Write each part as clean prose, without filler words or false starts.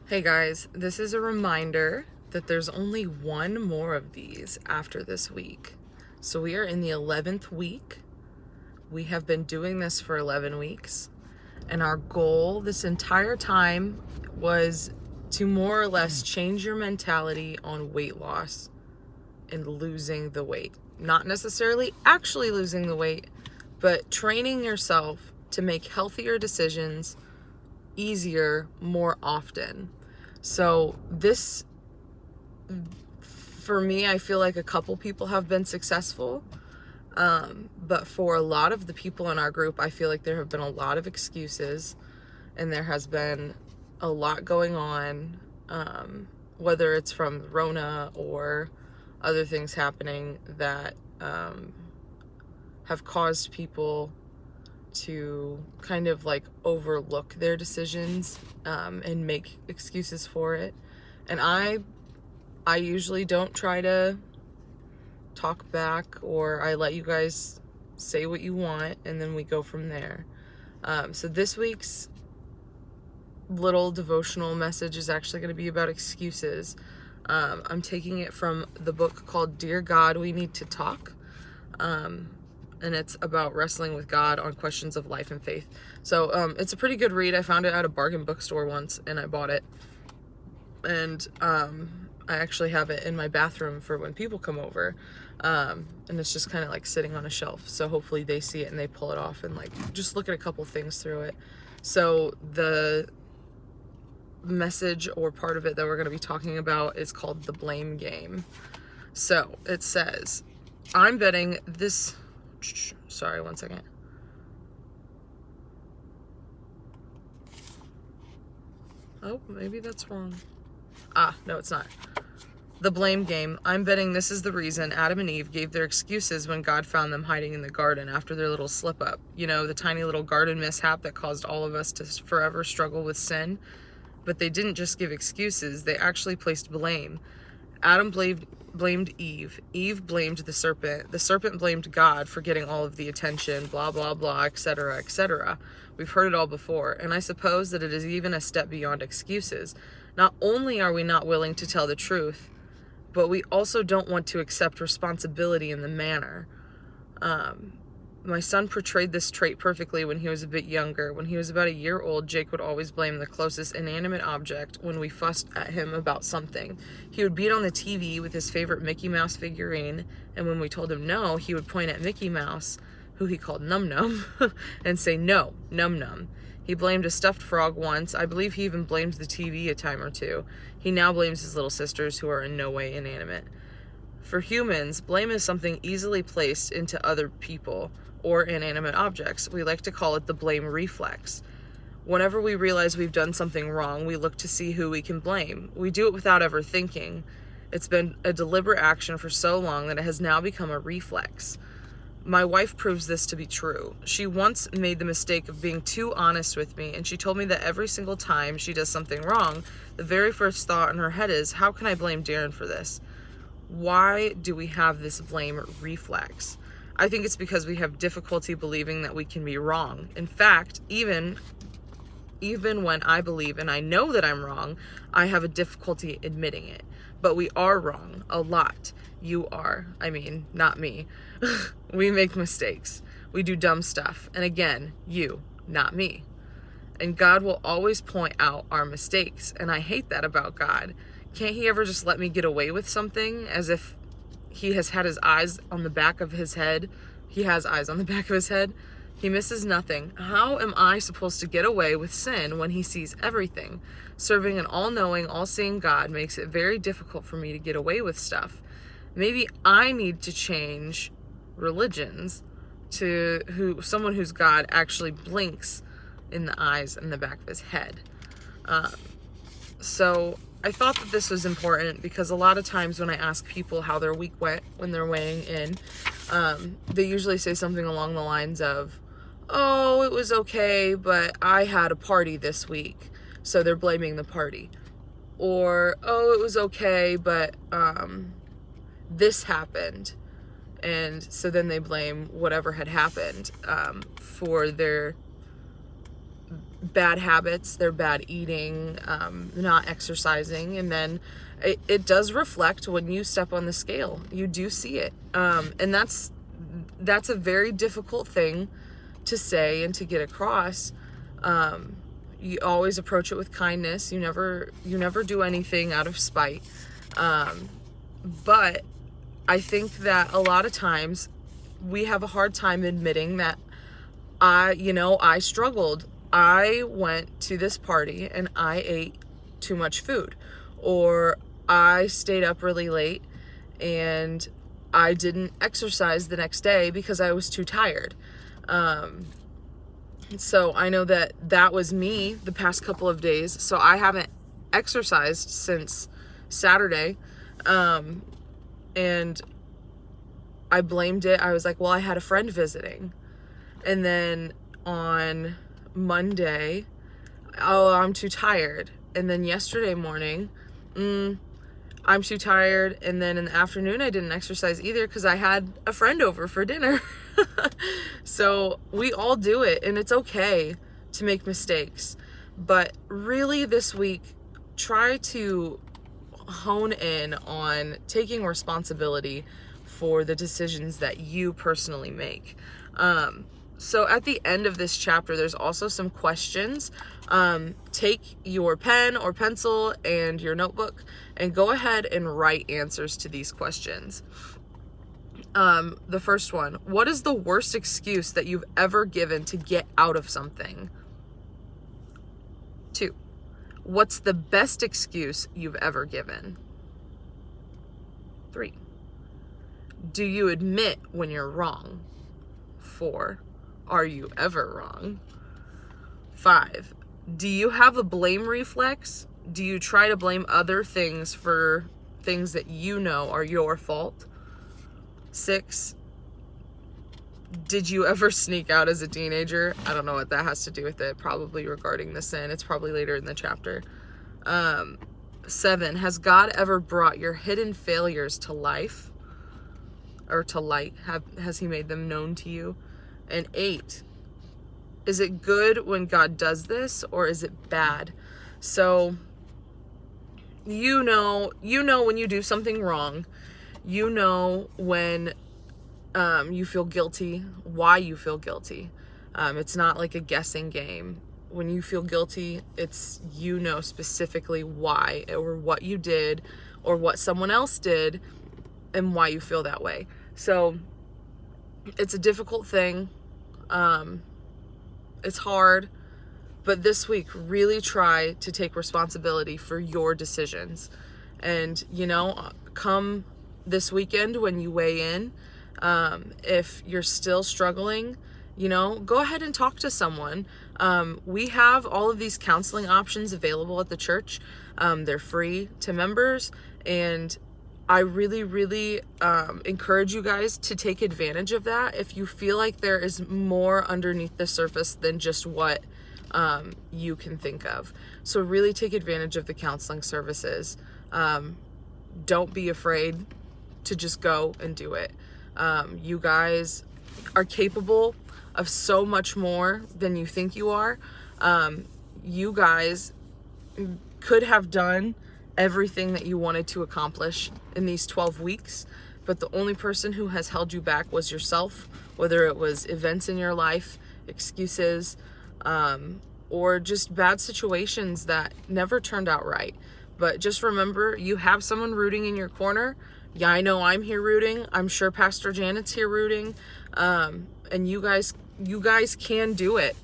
Hey guys, this is a reminder that there's only one more of these after this week. So we are in the 11th week. We have been doing this for 11 weeks. And our goal this entire time was to more or less change your mentality on weight loss and losing the weight. Not necessarily actually losing the weight, but training yourself to make healthier decisions easier more often. So this, for me, I feel like a couple people have been successful. But for a lot of the people in our group, I feel like there have been a lot of excuses and there has been a lot going on, whether it's from Rona or other things happening that have caused people to kind of like overlook their decisions and make excuses for it. And I usually don't try to talk back, or I let you guys say what you want and then we go from there. So this week's little devotional message is actually going to be about excuses. I'm taking it from the book called Dear God, We Need to Talk. And it's about wrestling with God on questions of life and faith. So it's a pretty good read. I found it at a bargain bookstore once and I bought it. And I actually have it in my bathroom for when people come over. And it's just kind of like sitting on a shelf. So hopefully they see it and they pull it off and like just look at a couple things through it. So the message or part of it that we're going to be talking about is called the blame game. So it says, I'm betting this... Sorry, one second. Oh, maybe that's wrong. No, it's not. The blame game. I'm betting this is the reason Adam and Eve gave their excuses when God found them hiding in the garden after their little slip up. You know, the tiny little garden mishap that caused all of us to forever struggle with sin. But they didn't just give excuses, they actually placed blame. Adam blamed Eve. Eve blamed the serpent. The serpent blamed God for getting all of the attention, blah, blah, blah, etc., etc. We've heard it all before, and I suppose that it is even a step beyond excuses. Not only are we not willing to tell the truth, but we also don't want to accept responsibility in the manner. My son portrayed this trait perfectly when he was a bit younger. When he was about a year old, Jake would always blame the closest inanimate object when we fussed at him about something. He would beat on the TV with his favorite Mickey Mouse figurine, and when we told him no, he would point at Mickey Mouse, who he called Num Num, and say, "No, Num Num." He blamed a stuffed frog once. I believe he even blamed the TV a time or two. He now blames his little sisters, who are in no way inanimate. For humans, blame is something easily placed into other people or inanimate objects. We like to call it the blame reflex. Whenever we realize we've done something wrong, we look to see who we can blame. We do it without ever thinking. It's been a deliberate action for so long that it has now become a reflex. My wife proves this to be true. She once made the mistake of being too honest with me, and she told me that every single time she does something wrong, the very first thought in her head is, how can I blame Darren for this? Why do we have this blame reflex? I think it's because we have difficulty believing that we can be wrong. In fact, even when I believe and I know that I'm wrong, I have a difficulty admitting it. But we are wrong a lot. You are. I mean, not me. We make mistakes. We do dumb stuff. And again, you, not me. And God will always point out our mistakes. And I hate that about God. Can't he ever just let me get away with something as if he has had his eyes on the back of his head? He has eyes on the back of his head. He misses nothing. How am I supposed to get away with sin when he sees everything? Serving an all-knowing, all-seeing God makes it very difficult for me to get away with stuff. Maybe I need to change religions to someone whose God actually blinks in the eyes and the back of his head. So I thought that this was important because a lot of times when I ask people how their week went when they're weighing in, they usually say something along the lines of, oh, it was okay, but I had a party this week, so they're blaming the party. Or, oh, it was okay, but this happened, and so then they blame whatever had happened for bad habits, their bad eating, not exercising, and then it does reflect when you step on the scale. You do see it, and that's a very difficult thing to say and to get across. You always approach it with kindness. You never do anything out of spite. But I think that a lot of times we have a hard time admitting that I struggled. I went to this party and I ate too much food, or I stayed up really late and I didn't exercise the next day because I was too tired. So I know that was me the past couple of days. So I haven't exercised since Saturday. And I blamed it. I was like, well, I had a friend visiting. And then on Monday, oh, I'm too tired. And then yesterday morning, I'm too tired. And then in the afternoon, I didn't exercise either because I had a friend over for dinner. So we all do it, and it's okay to make mistakes. But really this week, try to hone in on taking responsibility for the decisions that you personally make. So at the end of this chapter, there's also some questions. Take your pen or pencil and your notebook and go ahead and write answers to these questions. The first one, what is the worst excuse that you've ever given to get out of something? 2, what's the best excuse you've ever given? 3, do you admit when you're wrong? 4, are you ever wrong? 5, do you have a blame reflex? Do you try to blame other things for things that you know are your fault? 6, did you ever sneak out as a teenager? I don't know what that has to do with it. Probably regarding the sin. It's probably later in the chapter. 7, has God ever brought your hidden failures to life or to light? Has he made them known to you? And 8, is it good when God does this, or is it bad? So you know when you do something wrong. You know when you feel guilty, why you feel guilty. It's not like a guessing game. When you feel guilty, it's specifically why, or what you did or what someone else did and why you feel that way. So it's a difficult thing. It's hard, but this week really try to take responsibility for your decisions. And come this weekend when you weigh in, if you're still struggling, go ahead and talk to someone. We have all of these counseling options available at the church. They're free to members, and I really, really encourage you guys to take advantage of that if you feel like there is more underneath the surface than just what you can think of. So really take advantage of the counseling services. Don't be afraid to just go and do it. You guys are capable of so much more than you think you are. You guys could have done everything that you wanted to accomplish in these 12 weeks, but the only person who has held you back was yourself, whether it was events in your life, excuses, or just bad situations that never turned out right. But just remember, you have someone rooting in your corner. Yeah, I know I'm here rooting. I'm sure Pastor Janet's here rooting. And you guys can do it.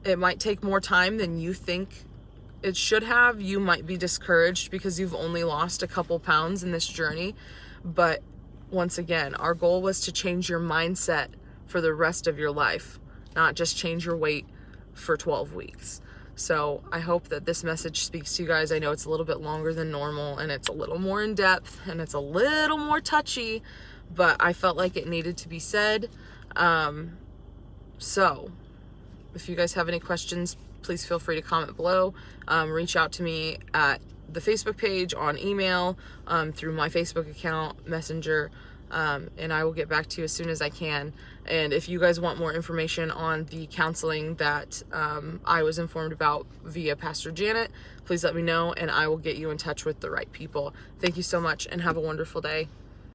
It might take more time than you think it should have. You might be discouraged because you've only lost a couple pounds in this journey. But once again, our goal was to change your mindset for the rest of your life, not just change your weight for 12 weeks. So I hope that this message speaks to you guys. I know it's a little bit longer than normal, and it's a little more in depth, and it's a little more touchy, but I felt like it needed to be said. So if you guys have any questions, please feel free to comment below. Reach out to me at the Facebook page, on email, through my Facebook account, Messenger. and I will get back to you as soon as I can. And if you guys want more information on the counseling that I was informed about via Pastor Janet, please let me know, and I will get you in touch with the right people. Thank you so much, and have a wonderful day.